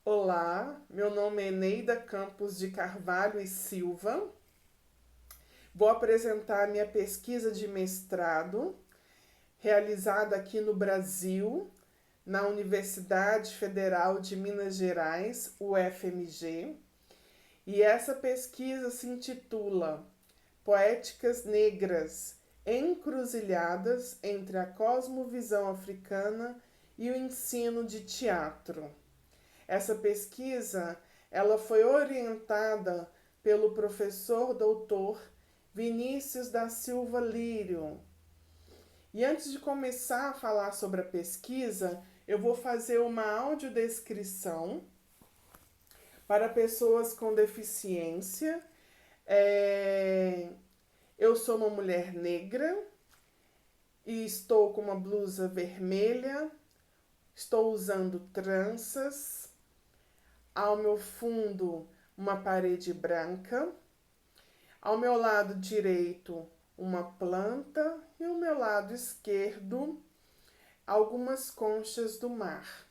Olá, meu nome é Eneida Campos de Carvalho e Silva. Vou apresentar minha pesquisa de mestrado, realizada aqui no Brasil, na Universidade Federal de Minas Gerais, UFMG. E essa pesquisa se intitula Poéticas Negras, encruzilhadas entre a cosmovisão africana e o ensino de teatro. Essa pesquisa, ela foi orientada pelo professor doutor Vinícius da Silva Lírio. E antes de começar a falar sobre a pesquisa, eu vou fazer uma audiodescrição para pessoas com deficiência. Eu sou uma mulher negra e estou com uma blusa vermelha, estou usando tranças. Ao meu fundo, uma parede branca. Ao meu lado direito, uma planta. E ao meu lado esquerdo, algumas conchas do mar.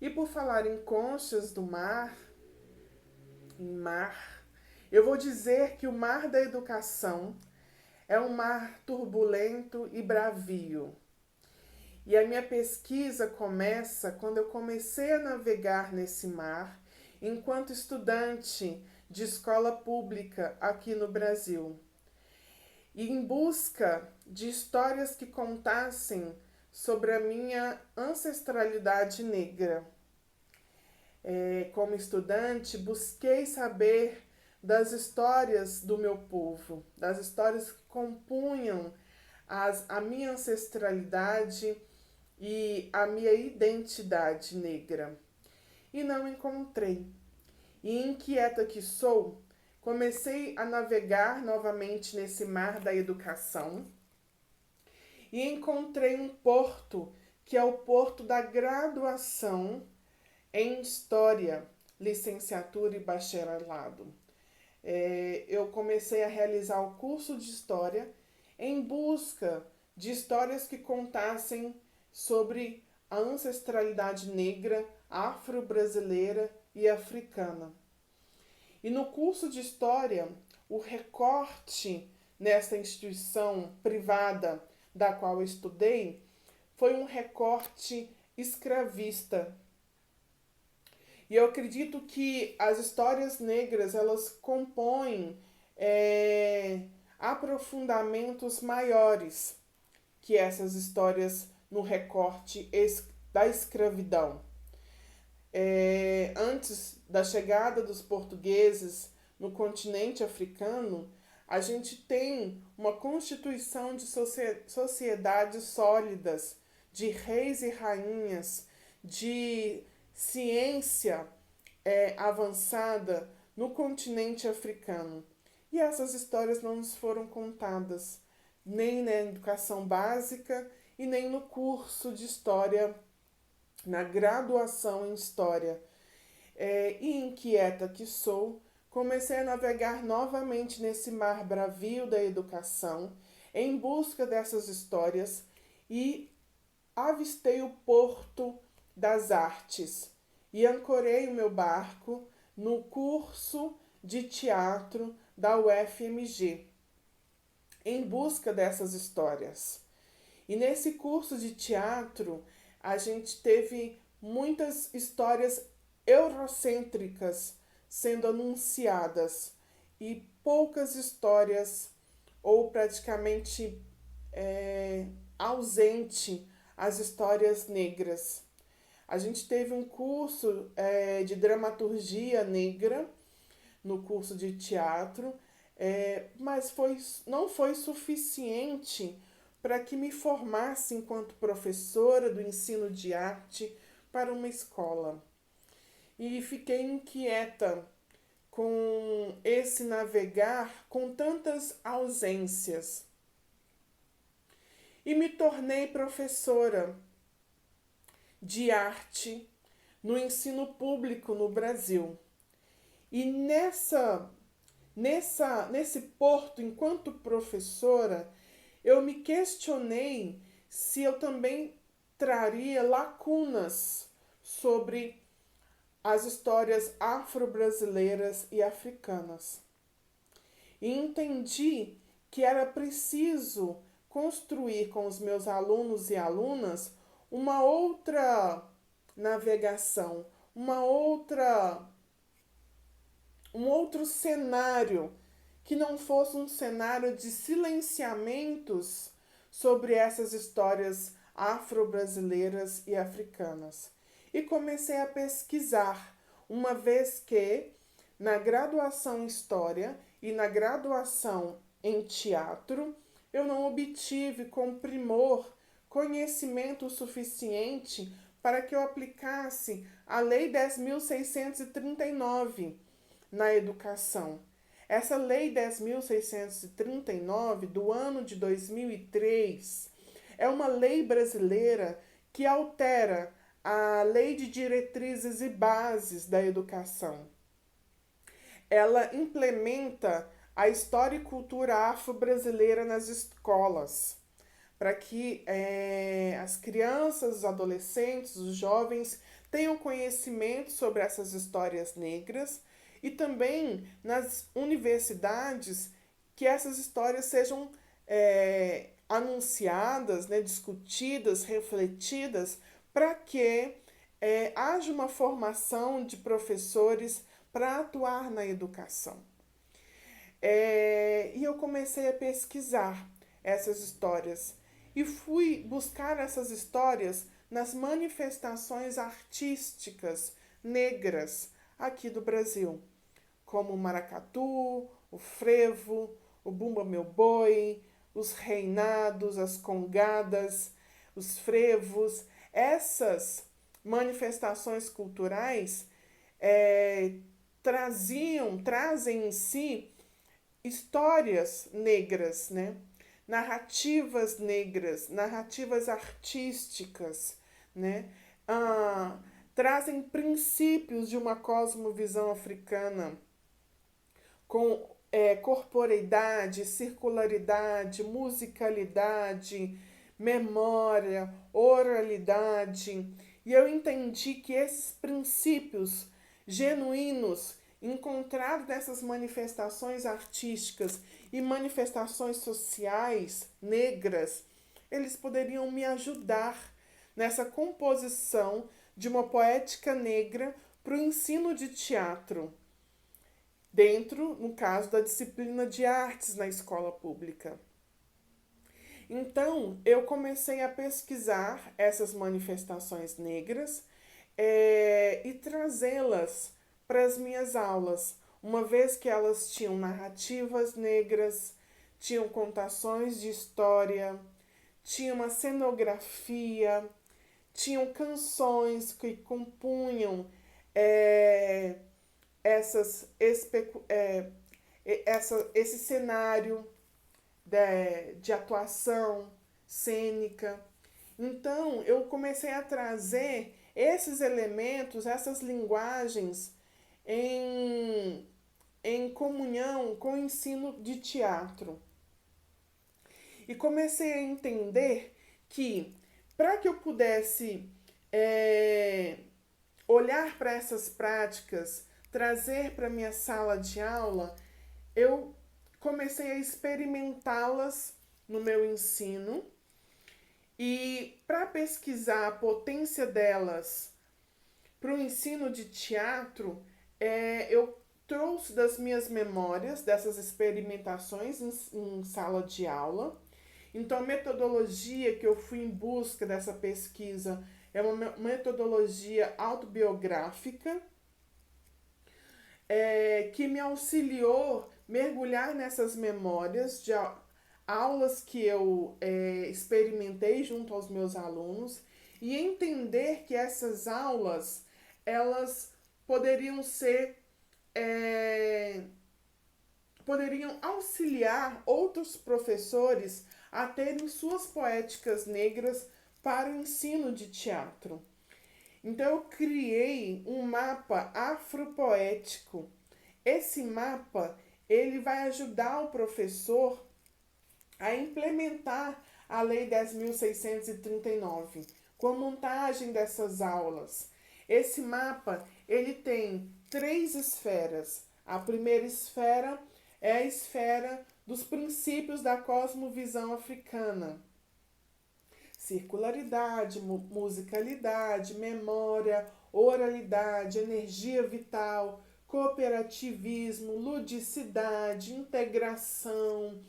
E por falar em conchas do mar, eu vou dizer que o mar da educação é um mar turbulento e bravio. E a minha pesquisa começa quando eu comecei a navegar nesse mar enquanto estudante de escola pública aqui no Brasil. E em busca de histórias que contassem sobre a minha ancestralidade negra. Como estudante, busquei saber das histórias do meu povo, das histórias que compunham a minha ancestralidade e a minha identidade negra. E não encontrei. E inquieta que sou, comecei a navegar novamente nesse mar da educação e encontrei um porto, que é o porto da graduação em História, licenciatura e bacharelado. Eu comecei a realizar o curso de História em busca de histórias que contassem sobre a ancestralidade negra, afro-brasileira e africana. E no curso de História, o recorte nessa instituição privada da qual eu estudei foi um recorte escravista. E eu acredito que as histórias negras, elas compõem aprofundamentos maiores que essas histórias no recorte da escravidão. Antes da chegada dos portugueses no continente africano, a gente tem uma constituição de sociedades sólidas, de reis e rainhas, de ciência avançada no continente africano. E essas histórias não nos foram contadas, nem na educação básica e nem no curso de História, na graduação em História. E inquieta que sou, comecei a navegar novamente nesse mar bravio da educação, em busca dessas histórias, e avistei o porto das artes e ancorei o meu barco no curso de teatro da UFMG, em busca dessas histórias. E nesse curso de teatro, a gente teve muitas histórias eurocêntricas sendo anunciadas e poucas histórias, ou praticamente ausente, as histórias negras. A gente teve um curso de dramaturgia negra no curso de teatro, mas não foi suficiente para que me formasse enquanto professora do ensino de arte para uma escola. E fiquei inquieta com esse navegar com tantas ausências. E me tornei professora de arte no ensino público no Brasil. E nesse porto, enquanto professora, eu me questionei se eu também traria lacunas sobre as histórias afro-brasileiras e africanas. E entendi que era preciso construir com os meus alunos e alunas uma outra navegação, um outro cenário que não fosse um cenário de silenciamentos sobre essas histórias afro-brasileiras e africanas. E comecei a pesquisar, uma vez que na graduação em História e na graduação em Teatro, eu não obtive com primor conhecimento suficiente para que eu aplicasse a Lei 10.639 na educação. Essa Lei 10.639 do ano de 2003 é uma lei brasileira que altera a Lei de Diretrizes e Bases da Educação. Ela implementa a história e cultura afro-brasileira nas escolas, para que as crianças, os adolescentes, os jovens tenham conhecimento sobre essas histórias negras e também nas universidades que essas histórias sejam anunciadas, né, discutidas, refletidas, para que haja uma formação de professores para atuar na educação. E eu comecei a pesquisar essas histórias e fui buscar essas histórias nas manifestações artísticas negras aqui do Brasil, como o maracatu, o frevo, o bumba meu boi, os reinados, as congadas, os frevos. Essas manifestações culturais trazem em si histórias negras, né? Narrativas negras, narrativas artísticas, né? Trazem princípios de uma cosmovisão africana com corporeidade, circularidade, musicalidade, memória, oralidade. E eu entendi que esses princípios genuínos encontrados nessas manifestações artísticas e manifestações sociais negras, eles poderiam me ajudar nessa composição de uma poética negra para o ensino de teatro, dentro, no caso, da disciplina de artes na escola pública. Então, eu comecei a pesquisar essas manifestações negras e trazê-las para as minhas aulas, uma vez que elas tinham narrativas negras, tinham contações de história, tinha uma cenografia, tinham canções que compunham esse cenário de atuação cênica. Então, eu comecei a trazer esses elementos, essas linguagens em comunhão com o ensino de teatro. E comecei a entender que, para que eu pudesse olhar para essas práticas, trazer para minha sala de aula, eu comecei a experimentá-las no meu ensino. E para pesquisar a potência delas para o ensino de teatro, eu trouxe das minhas memórias, dessas experimentações em sala de aula. Então, a metodologia que eu fui em busca dessa pesquisa é uma metodologia autobiográfica, que me auxiliou mergulhar nessas memórias de aulas que eu experimentei junto aos meus alunos e entender que essas aulas, elas poderiam poderiam auxiliar outros professores a terem suas poéticas negras para o ensino de teatro. Então eu criei um mapa afropoético. Esse mapa, ele vai ajudar o professor a implementar a Lei 10.639 com a montagem dessas aulas. Esse mapa, ele tem 3 esferas. A primeira esfera é a esfera dos princípios da cosmovisão africana. Circularidade, musicalidade, memória, oralidade, energia vital, cooperativismo, ludicidade, integração,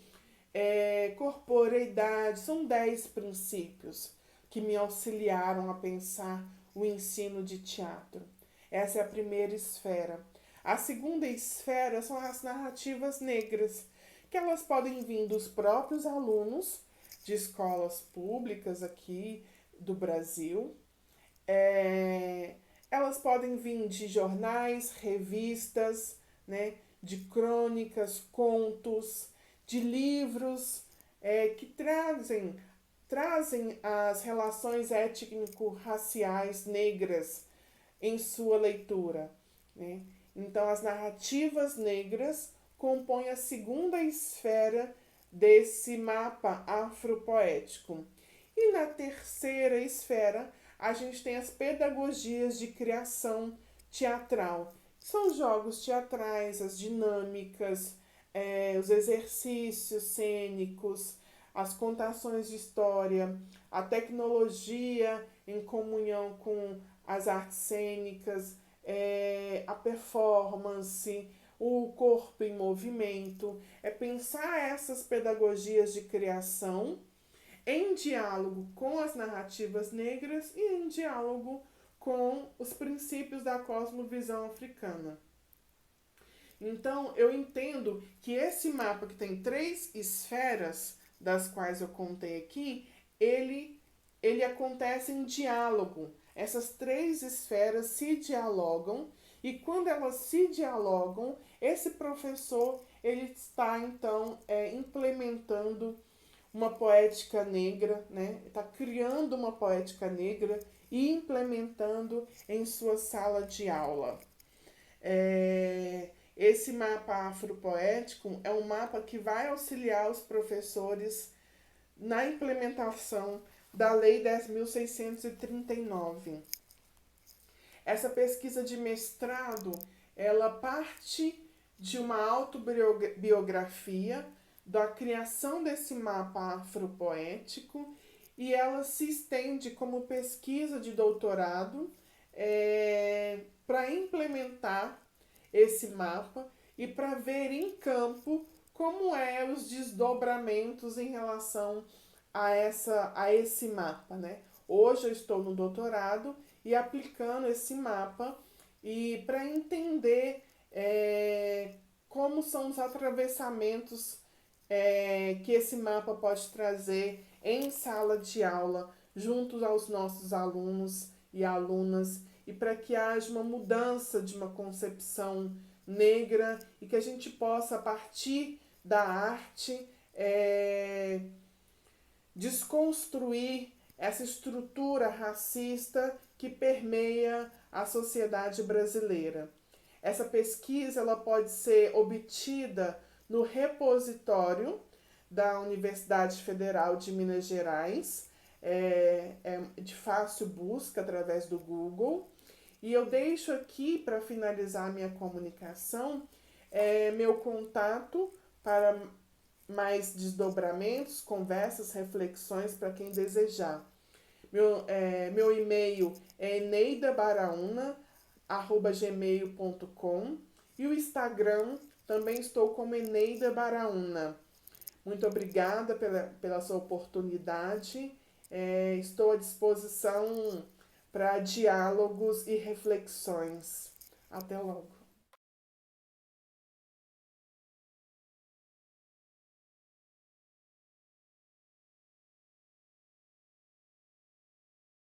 corporeidade. São 10 princípios que me auxiliaram a pensar o ensino de teatro. Essa é a primeira esfera. A segunda esfera são as narrativas negras, que elas podem vir dos próprios alunos de escolas públicas aqui do Brasil. Elas podem vir de jornais, revistas, né, de crônicas, contos, de livros que trazem as relações étnico-raciais negras em sua leitura, né? Então, as narrativas negras compõem a segunda esfera desse mapa afropoético. E na terceira esfera, a gente tem as pedagogias de criação teatral. São os jogos teatrais, as dinâmicas, os exercícios cênicos, as contações de história, a tecnologia em comunhão com as artes cênicas, a performance, o corpo em movimento. É pensar essas pedagogias de criação em diálogo com as narrativas negras e em diálogo com os princípios da cosmovisão africana. Então, eu entendo que esse mapa, que tem 3 esferas, das quais eu contei aqui, ele acontece em diálogo. Essas 3 esferas se dialogam, e quando elas se dialogam, esse professor ele está, então, implementando uma poética negra, né? Está criando uma poética negra e implementando em sua sala de aula. Esse mapa afropoético é um mapa que vai auxiliar os professores na implementação da Lei 10.639. Essa pesquisa de mestrado, ela parte de uma autobiografia da criação desse mapa afropoético e ela se estende como pesquisa de doutorado para implementar esse mapa e para ver em campo como os desdobramentos em relação a esse mapa, né? Hoje eu estou no doutorado e aplicando esse mapa e para entender como são os atravessamentos que esse mapa pode trazer em sala de aula junto aos nossos alunos e alunas e para que haja uma mudança de uma concepção negra e que a gente possa, a partir da arte, desconstruir essa estrutura racista que permeia a sociedade brasileira. Essa pesquisa ela pode ser obtida no repositório da Universidade Federal de Minas Gerais, de fácil busca através do Google. E eu deixo aqui, para finalizar minha comunicação, meu contato para mais desdobramentos, conversas, reflexões para quem desejar. Meu e-mail é eneidabaraúna@gmail.com e o Instagram também estou como Eneida Baraúna. Muito obrigada pela sua oportunidade. Estou à disposição para diálogos e reflexões. Até logo.